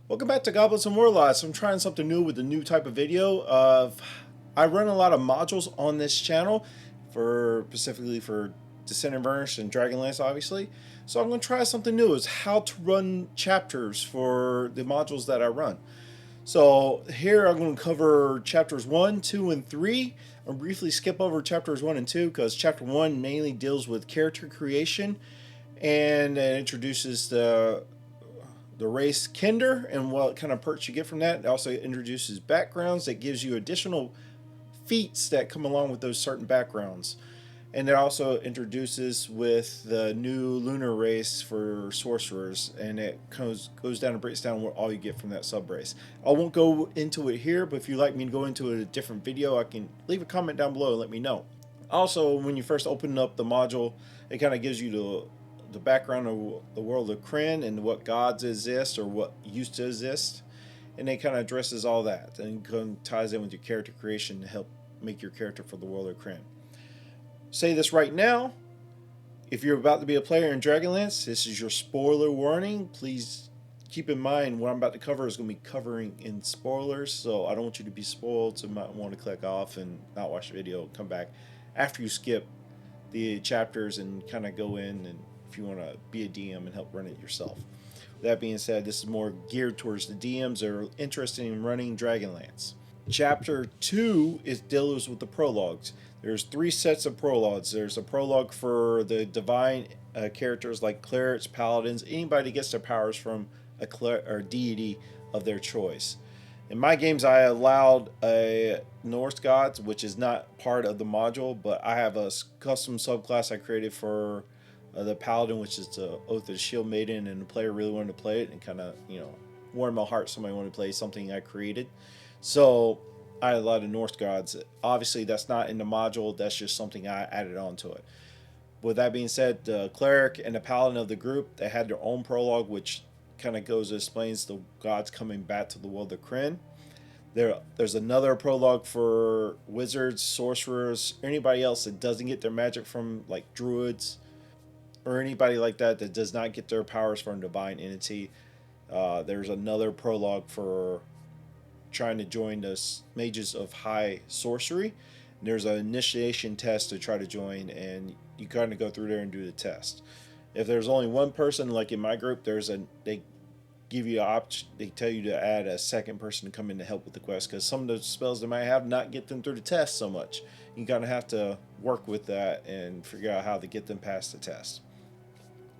Welcome back to Goblets and Warlocks. I'm trying something new with a new type of video. I run a lot of modules on this channel, for specifically for Descent and Burnished and Dragonlance, obviously. So I'm going to try something new. Is how to run chapters for the modules that I run. So here I'm going to cover chapters 1, 2, and 3. I'll briefly skip over chapters 1 and 2 because chapter 1 mainly deals with character creation and it introduces the race Kinder and what kind of perks you get from that. It also introduces backgrounds that gives you additional feats that come along with those certain backgrounds. And it also introduces with the new lunar race for sorcerers, and it goes down and breaks down what all you get from that sub race. I won't go into it here, but if you'd like me to go into a different video, I can leave a comment down below and let me know. Also, when you first open up the module, it kind of gives you the background of the world of Kryn and what gods exist or what used to exist, and it kind of addresses all that and ties in with your character creation to help make your character for the world of Kryn. Say this right now, if you're about to be a player in Dragonlance, this is your spoiler warning. Please keep in mind what I'm about to cover is going to be covering in spoilers, so I don't want you to be spoiled, so you might want to click off and not watch the video and come back after you skip the chapters and kind of go in and if you want to be a DM and help run it yourself. With that being said, this is more geared towards the DMs that are interested in running Dragonlance. Chapter 2 deals with the prologues. There's 3 sets of prologues. There's a prologue for the divine characters like clerics, paladins, anybody gets their powers from a deity of their choice. In my games, I allowed a Norse gods, which is not part of the module, but I have a custom subclass I created for the paladin, which is the Oath of the Shield Maiden, and the player really wanted to play it and kind of, warmed my heart. Somebody wanted to play something I created. So I had a lot of Norse gods. Obviously, that's not in the module. That's just something I added onto it. With that being said, the cleric and the paladin of the group, they had their own prologue, which kind of explains the gods coming back to the world of Kryn. There's another prologue for wizards, sorcerers, anybody else that doesn't get their magic from like druids or anybody like that does not get their powers from a divine entity. There's another prologue for trying to join the mages of high sorcery. There's an initiation test to try to join, and you kind of go through there and do the test. If there's only one person, like in my group, they give you an option. They tell you to add a second person to come in to help with the quest because some of the spells they might have not get them through the test so much. You kind of have to work with that and figure out how to get them past the test.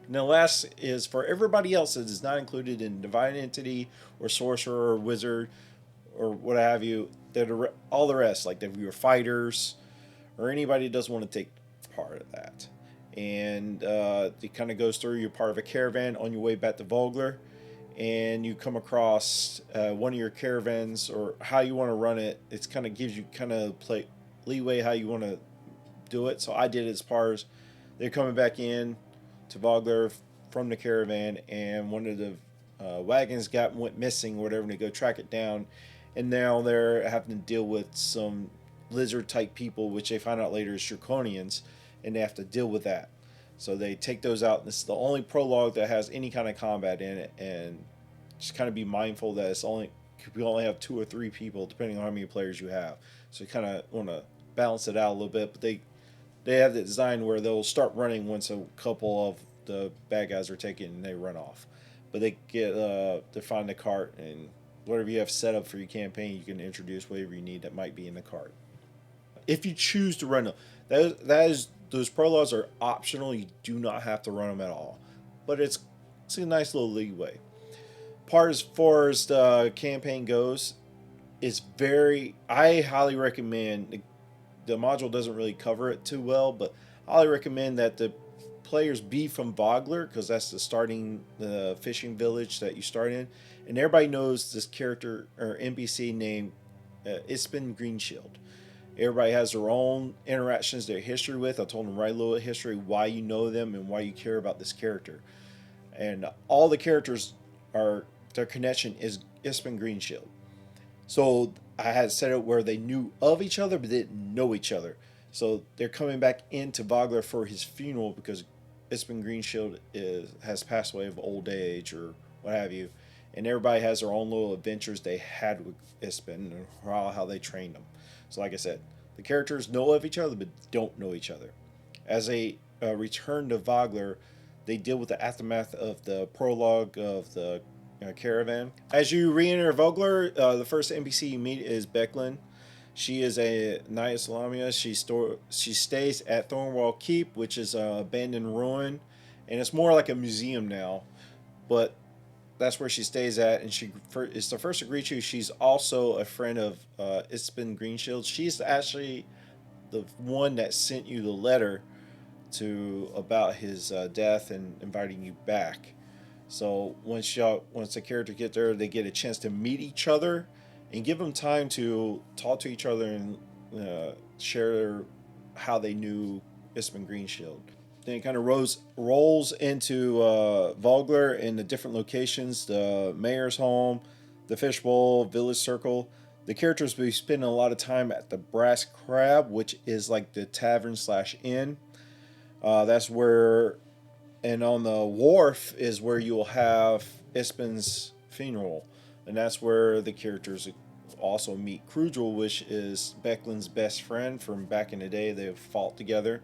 And the last is for everybody else that is not included in divine entity or sorcerer or wizard or what have you. That all the rest, like if you're fighters or anybody that doesn't want to take part of that. And it kind of goes through. You're part of a caravan on your way back to Vogler, and you come across one of your caravans or how you want to run it. It kind of gives you kind of leeway how you want to do it. So I did it as far as they're coming back in to Vogler from the caravan, and one of the wagons went missing or whatever, and they go track it down, and now they're having to deal with some lizard type people, which they find out later is Draconians, and they have to deal with that. So they take those out, and this is the only prologue that has any kind of combat in it, and just kind of be mindful that you only have 2 or 3 people depending on how many players you have. So you kind of want to balance it out a little bit, but they have the design where they'll start running once a couple of the bad guys are taken and they run off. But they get to find the cart, and whatever you have set up for your campaign, you can introduce whatever you need that might be in the cart. If you choose to run them, those prologues are optional. You do not have to run them at all, but it's a nice little leeway. As far as the campaign goes, I highly recommend. The module doesn't really cover it too well, but I highly recommend that the players be from Vogler because that's the fishing village that you start in, and everybody knows this character or NPC named Ispin Greenshield. Everybody has their own interactions, their history with. I told them write a little history, why you know them, and why you care about this character. And all the characters their connection is Ispin Greenshield. So I had set it where they knew of each other but didn't know each other. So they're coming back into Vogler for his funeral because Ispin Greenshield has passed away of old age or what have you, and everybody has their own little adventures they had with Ispen and how they trained them. So, like I said, the characters know of each other but don't know each other. As they return to Vogler, they deal with the aftermath of the prologue of the caravan. As you re-enter Vogler, the first NPC you meet is Becklin. She is a Knight of Salamia. She stays at Thornwall Keep, which is an abandoned ruin, and it's more like a museum now. But that's where she stays at, and she is the first to greet you. She's also a friend of Ispen Greenshield. She's actually the one that sent you the letter to about his death and inviting you back. So once the character get there, they get a chance to meet each other and give them time to talk to each other and share how they knew Ispen Greenshield. Then it kind of rolls into Vogler in the different locations: the mayor's home, the fishbowl, village circle. The characters will be spending a lot of time at the Brass Crab, which is like the tavern / inn. That's where, and on the wharf is where you will have Ispen's funeral, and that's where the characters also meet Crudel, which is Becklin's best friend from back in the day. They fought together.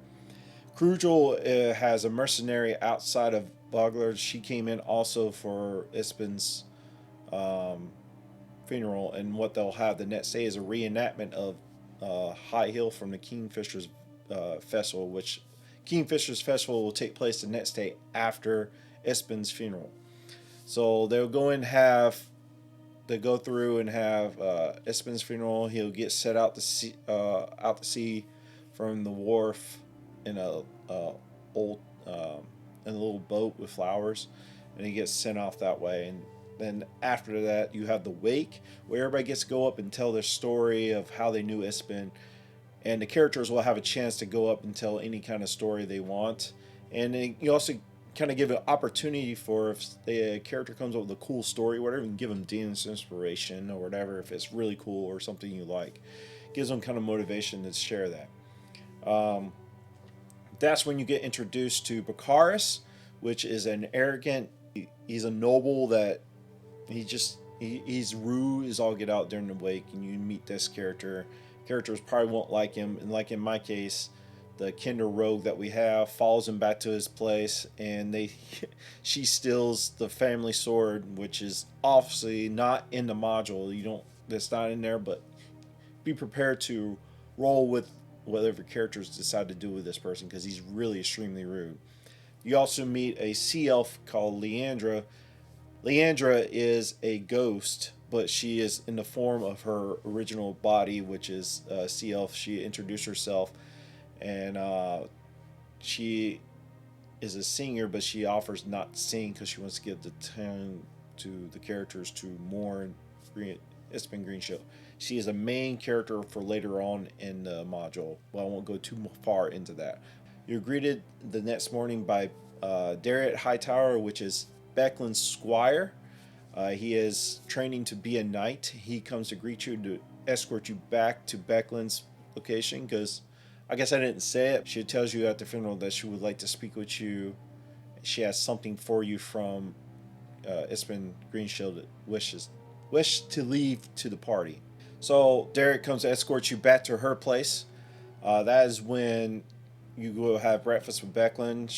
Crudel has a mercenary outside of Vogler. She came in also for Ispen's funeral, and what they'll have the next day is a reenactment of High Hill from the Kingfisher's Festival, which Kingfisher's Festival will take place the next day after Ispen's funeral. So they'll go and they go through and have Ispen's funeral. He'll get set out to sea from the wharf in a little boat with flowers, and he gets sent off that way. And then after that, you have the wake, where everybody gets to go up and tell their story of how they knew Ispen, and the characters will have a chance to go up and tell any kind of story they want. And you also kind of give an opportunity for, if the character comes up with a cool story, whatever, you can give them dance inspiration or whatever, if it's really cool or something you like. Gives them kind of motivation to share that. That's when you get introduced to Bakaris, which is an arrogant, he's a noble that he's rude as all get out during the wake, and you meet this character. Characters probably won't like him, and like in my case, the Kinder rogue that we have follows him back to his place, and she steals the family sword, which is obviously not in the module. That's not in there, but be prepared to roll with whatever characters decide to do with this person, because he's really extremely rude. You also meet a sea elf called Leandra. Leandra is a ghost, but she is in the form of her original body, which is a sea elf. She introduced herself, and she is a singer, but she offers not to sing because she wants to give the time to the characters to mourn Ispen Greenshield. She is a main character for later on in the module. Well, I won't go too far into that. You're greeted the next morning by Darriot Hightower, which is Becklin's squire. He is training to be a knight. He comes to greet you, to escort you back to Becklin's location, because I guess I didn't say it. She tells you at the funeral that she would like to speak with you. She has something for you from Ispen Greenshield that wish to leave to the party. So Derek comes to escort you back to her place. That is when you go have breakfast with Becklin.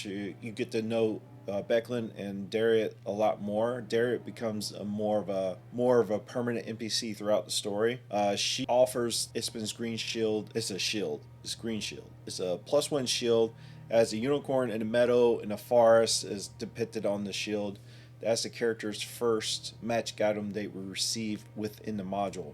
You get to know Becklin and Darriot a lot more. Darriot becomes more of a permanent NPC throughout the story. She offers Ispen's green shield. It's a shield. It's green shield. It's a +1 shield. As a unicorn in a meadow in a forest is depicted on the shield. That's the character's first magic item they will receive within the module.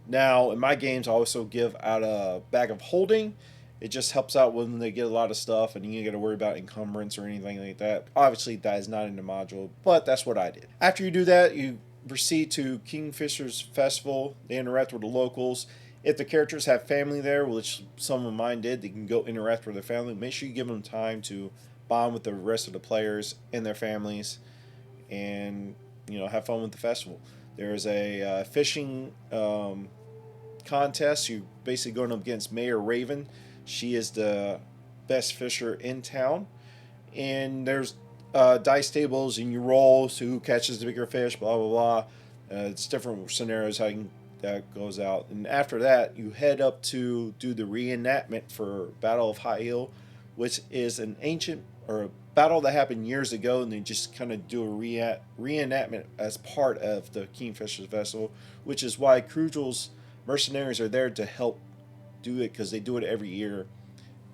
Now, in my games, I also give out a bag of holding. It just helps out when they get a lot of stuff and you ain't got to worry about encumbrance or anything like that. Obviously, that is not in the module, but that's what I did. After you do that, you proceed to Kingfisher's Festival. They interact with the locals. If the characters have family there, which some of mine did, they can go interact with their family. Make sure you give them time to bond with the rest of the players and their families, and have fun with the festival. There's a fishing contest. You're basically going up against Mayor Raven. She is the best fisher in town, and there's dice tables and you roll, so who catches the bigger fish, blah blah blah. It's different scenarios how that goes out, and after that you head up to do the reenactment for Battle of High Hill, which is an ancient or a battle that happened years ago, and they just kind of do a reenactment as part of the Kingfisher's Festival, which is why Crugel's mercenaries are there to help do it, because they do it every year,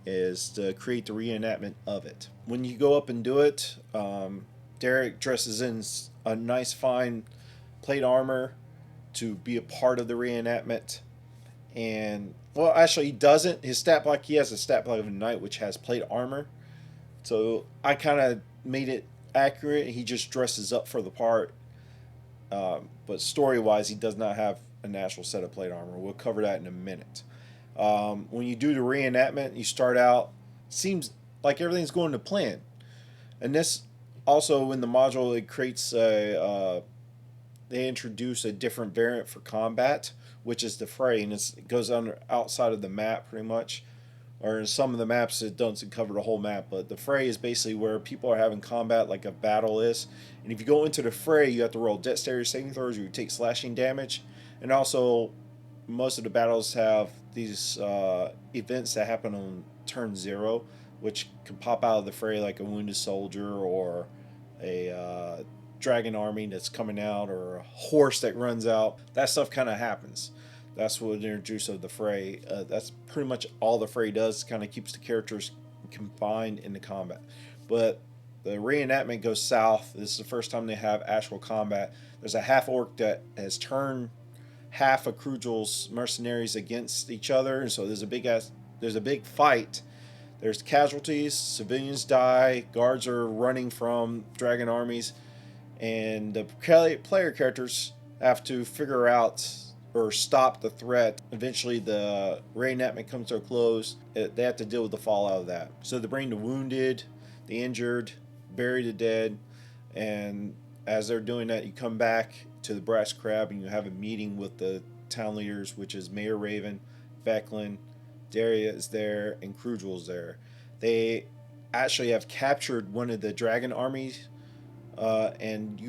is to create the reenactment of it. When you go up and do it, Derek dresses in a nice fine plate armor to be a part of the reenactment. And, well, actually, he doesn't. His stat block, he has a stat block of a knight which has plate armor. So I kind of made it accurate. He just dresses up for the part. But story-wise, he does not have a natural set of plate armor. We'll cover that in a minute. When you do the reenactment, you start out, seems like everything's going to plan. And this also in the module, it creates they introduce a different variant for combat, which is the fray, and it goes outside of the map pretty much. Or in some of the maps, it doesn't cover the whole map, but the fray is basically where people are having combat like a battle is. And if you go into the fray, you have to roll dexterity saving throws, or you take slashing damage. And also, most of the battles have these events that happen on turn 0, which can pop out of the fray, like a wounded soldier or a dragon army that's coming out, or a horse that runs out. That stuff kind of happens. That's what introduced of the fray. That's pretty much all the fray does. Kind of keeps the characters confined in the combat. But the reenactment goes south. This is the first time they have actual combat. There's a half orc that has turned half of Crugel's mercenaries against each other, and so there's a big fight. There's casualties, civilians die, guards are running from dragon armies, and the player characters have to figure out or stop the threat. Eventually the reenactment comes to a close. They have to deal with the fallout of that. So they bring the wounded, the injured, bury the dead, and as they're doing that, you come back to the Brass Crab and you have a meeting with the town leaders, which is Mayor Raven, Becklin, Daria is there, and Crugel's there. They actually have captured one of the dragon armies, and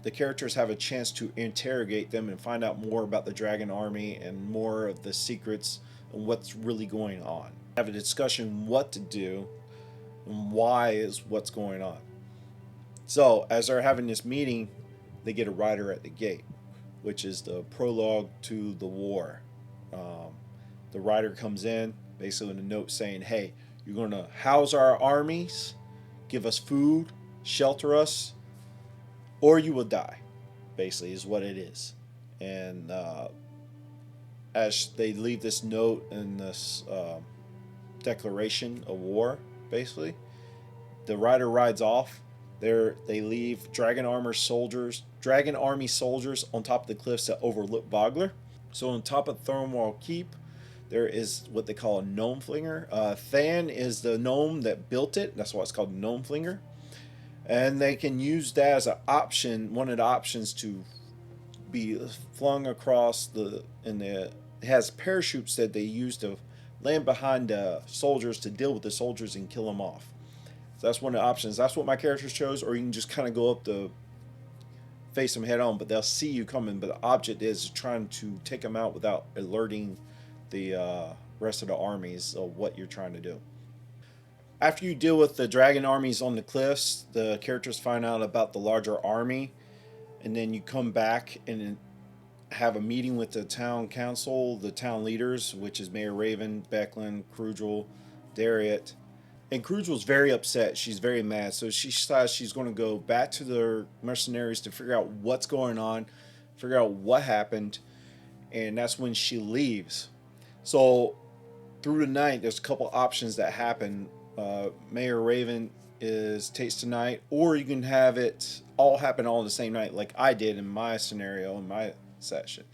the characters have a chance to interrogate them and find out more about the dragon army and more of the secrets and what's really going on. Have a discussion what to do and why is what's going on. So as they're having this meeting, they get a rider at the gate, which is the prologue to the war. The rider comes in basically with a note saying, hey, you're going to house our armies, give us food, shelter us, or you will die, basically is what it is. And as they leave this note in this declaration of war, basically, the rider rides off. They leave dragon army soldiers on top of the cliffs that overlook Vogler. So on top of Thornwall Keep, there is what they call a gnome flinger. Than is the gnome that built it. That's why it's called gnome flinger. And they can use that as an option, one of the options to be flung across it has parachutes that they use to land behind the soldiers to deal with the soldiers and kill them off. So that's one of the options. That's what my characters chose, or you can just kind of go up to face them head on, but they'll see you coming. But the object is trying to take them out without alerting the rest of the armies of what you're trying to do. After you deal with the dragon armies on the cliffs, the characters find out about the larger army, and then you come back and have a meeting with the town council, the town leaders, which is Mayor Raven, Becklin, Crugel, Dariet. And Crugel's very upset. She's very mad. So she decides she's going to go back to the mercenaries to figure out what's going on, figure out what happened, and that's when she leaves. So through the night, there's a couple options that happen. Mayor Raven takes the night, or you can have it all happen all in the same night, like I did in my scenario, in my session.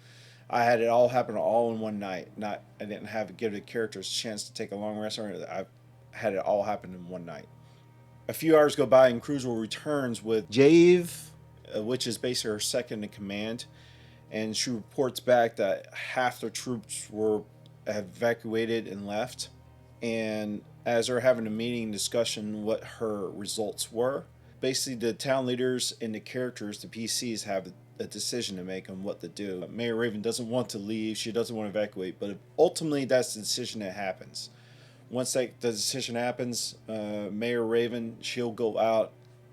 I had it all happen all in one night. I didn't give the characters a chance to take a long rest, or I had it all happen in one night. A few hours go by and Crugel returns with Jave, which is basically her second in command, and she reports back that half the troops were evacuated and left. And as they're having a meeting discussion what her results were, basically the town leaders and the characters, the PCs, have a decision to make on what to do. Mayor Raven doesn't want to leave. She doesn't want to evacuate, but ultimately that's the decision that happens. Once the decision happens, Mayor Raven, she'll go out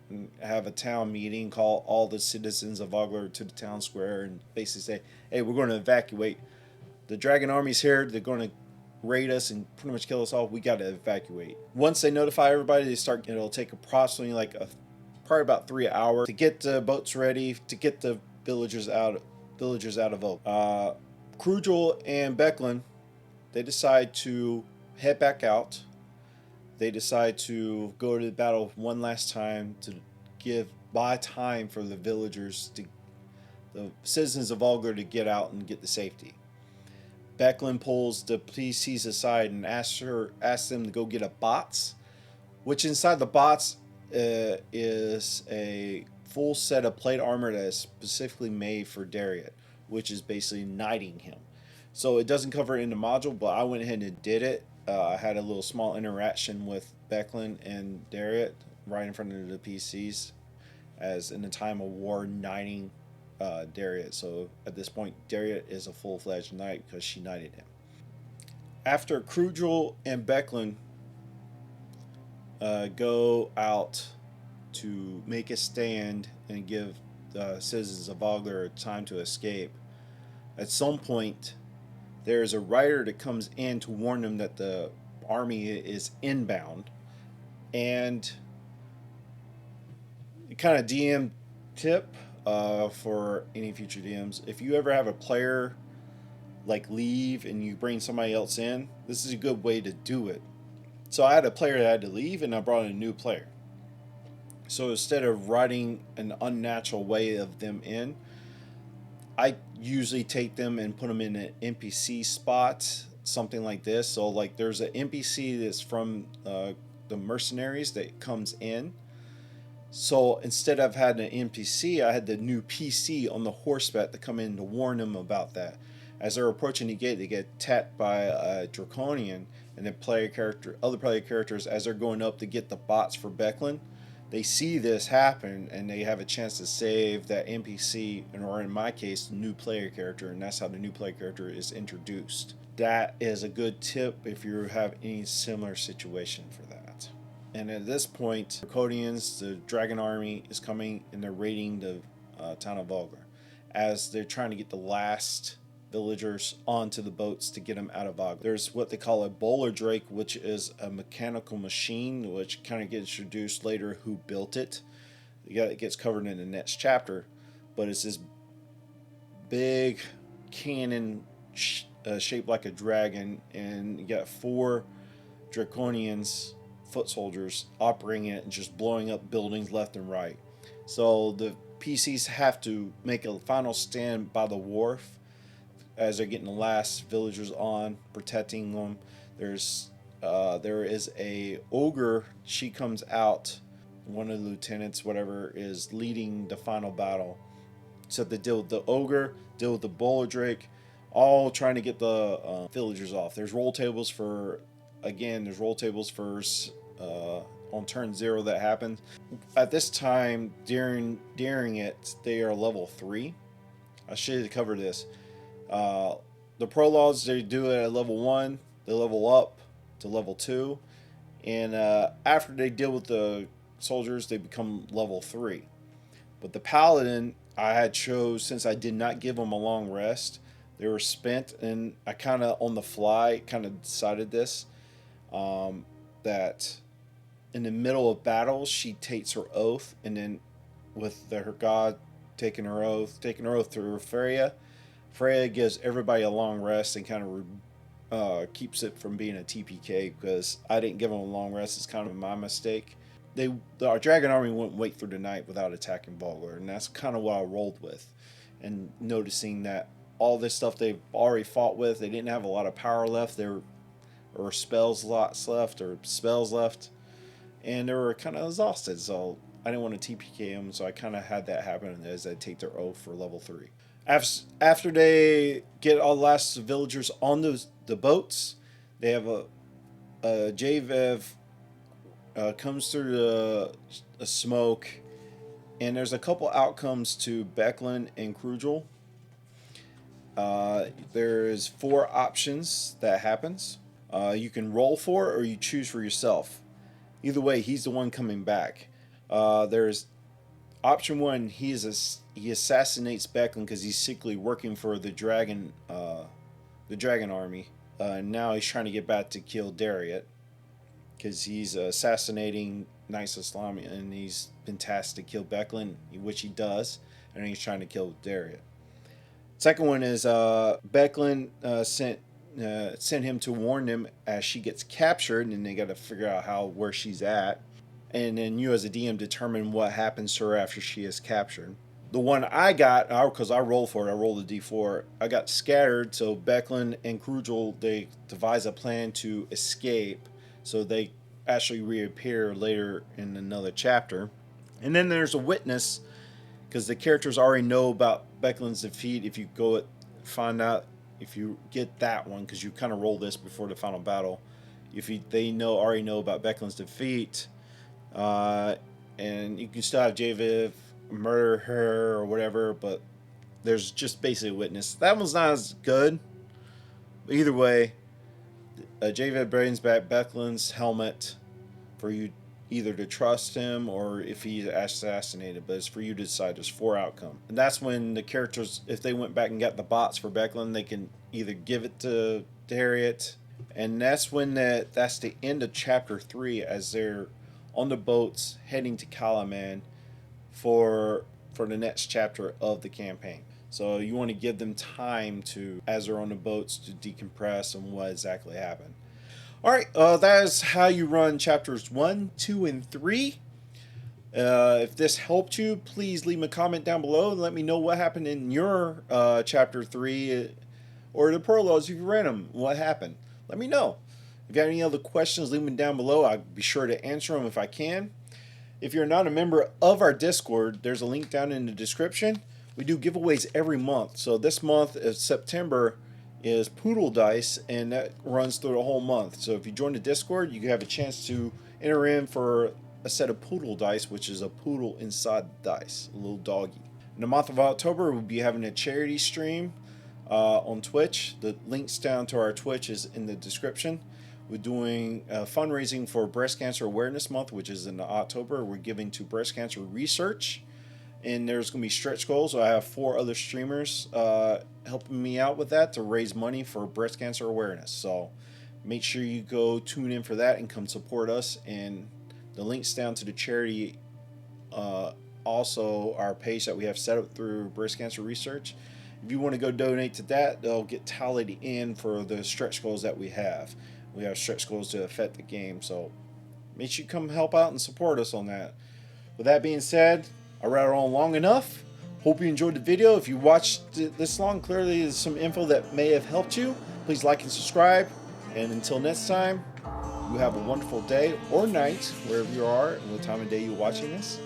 and have a town meeting, call all the citizens of Ogler to the town square, and basically say, "Hey, we're going to evacuate. The dragon army's here. They're going to raid us and pretty much kill us all. We got to evacuate." Once they notify everybody, they start. It'll take approximately probably about 3 hours to get the boats ready, to get the villagers out of Oak. Krugel and Becklin, they decide to head back out. They decide to go to the battle one last time to buy time for the the citizens of Algar to get out and get the safety. Becklin pulls the PCs aside and asks them to go get a bots, which inside the bots is a full set of plate armor that is specifically made for Dariet, which is basically knighting him. So it doesn't cover it in the module, but I went ahead and did it. I had a little small interaction with Becklin and Dariet right in front of the PCs, as in the time of war, knighting Dariet. So at this point, Dariet is a full-fledged knight because she knighted him. After Krugel and Becklin go out to make a stand and give the citizens of Ogler time to escape, at some point there's a rider that comes in to warn them that the army is inbound. And kind of DM tip for any future DMs: if you ever have a player leave and you bring somebody else in, this is a good way to do it. So I had a player that had to leave, and I brought in a new player. So instead of writing an unnatural way of them in, I usually take them and put them in an NPC spot, something like this. So there's an NPC that's from the mercenaries that comes in. So instead of having an NPC, I had the new PC on the horseback to come in to warn them about that. As they're approaching the gate, they get attacked by a Draconian, and then other player characters, as they're going up to get the bots for Becklin, they see this happen and they have a chance to save that NPC, or in my case, the new player character, and that's how the new player character is introduced. That is a good tip if you have any similar situation for that. And at this point, Draconians, the dragon army, is coming and they're raiding the town of Vulgar as they're trying to get the last villagers onto the boats to get them out of Ogler. There's what they call a bowler drake, which is a mechanical machine, which kind of gets introduced later who built it. It gets covered in the next chapter, but it's this big cannon shaped like a dragon, and you got 4 Draconians, foot soldiers, operating it and just blowing up buildings left and right. So the PCs have to make a final stand by the wharf as they're getting the last villagers on, protecting them. There is a ogre. She comes out. One of the lieutenants, whatever, is leading the final battle. So they deal with the ogre, deal with the bowler drake, all trying to get the villagers off. There's roll tables for on turn 0 that happens. At this time, during it, they are level 3. I should have covered this. The prologues, they do it at level 1. They level up to level 2. And after they deal with the soldiers, they become level 3. But the paladin, I had chose, since I did not give them a long rest, they were spent, and I kind of on the fly kind of decided this, that in the middle of battle she takes her oath, and then with her god taking her oath through Freya gives everybody a long rest and kind of keeps it from being a TPK, because I didn't give them a long rest. It's kind of my mistake. Our dragon army wouldn't wait through the night without attacking Vulgar, and that's kind of what I rolled with. And noticing that all this stuff they've already fought with, they didn't have a lot of power left, or spells left, and they were kind of exhausted, so I didn't want to TPK them, so I kind of had that happen as they take their oath for level 3. After they get all the last villagers on the boats, they have a Javev comes through the smoke And there's a couple outcomes to Becklin and Krugel. There's 4 options that happens. You can roll for or you choose for yourself. Either way, he's the one coming back. There's option 1. He assassinates Becklin because he's secretly working for the dragon army. Now he's trying to get back to kill Dariet because he's assassinating Knights of Islam, and he's been tasked to kill Becklin, which he does, and he's trying to kill Dariet. Second one is Becklin sent him to warn them as she gets captured, and they got to figure out where she's at, and then you as a DM determine what happens to her after she is captured. The one I got, because I rolled for it, I rolled a d4, I got scattered, so Becklin and Krugel, they devise a plan to escape, so they actually reappear later in another chapter. And then there's a witness, because the characters already know about Becklin's defeat. If you go find out, if you get that one, because you kind of roll this before the final battle, they already know about Becklin's defeat, and you can still have Javiv murder her or whatever, but there's just basically a witness. That one's not as good, but either way, Javiv brings back Becklin's helmet for you either to trust him or if he's assassinated, but it's for you to decide. There's 4 outcomes, and that's when the characters, if they went back and got the bots for Becklin, they can either give it to Dariet, and that's when that's the end of chapter 3 as they're on the boats heading to Kalaman for the next chapter of the campaign. So you want to give them time to, as they're on the boats, to decompress and what exactly happened. Alright, that is how you run chapters 1, 2, and 3. If this helped you, please leave me a comment down below and let me know what happened in your chapter 3 or the Preludes if you ran them. What happened? Let me know. If you have any other questions, leave them down below. I'll be sure to answer them if I can. If you're not a member of our Discord, there's a link down in the description. We do giveaways every month. So this month of September is Poodle Dice, and that runs through the whole month. So if you join the Discord, you have a chance to enter in for a set of Poodle Dice, which is a poodle inside the dice, a little doggy. In the month of October, we'll be having a charity stream on Twitch. The links down to our Twitch is in the description. We're doing fundraising for Breast Cancer Awareness Month, which is in October. We're giving to breast cancer research, and there's going to be stretch goals. So I have 4 other streamers helping me out with that to raise money for breast cancer awareness. So make sure you go tune in for that and come support us. And the links down to the charity, also our page that we have set up through breast cancer research. If you want to go donate to that, they'll get tallied in for the stretch goals that we have. We have stretch goals to affect the game, so make sure you come help out and support us on that. With that being said, I rattled on long enough. Hope you enjoyed the video. If you watched it this long, clearly there's some info that may have helped you. Please like and subscribe. And until next time, you have a wonderful day or night, wherever you are and what time of day you're watching this.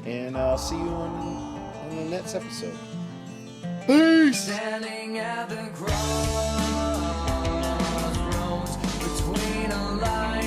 And I'll see you on the next episode. Peace! Standing at the crossroads between a life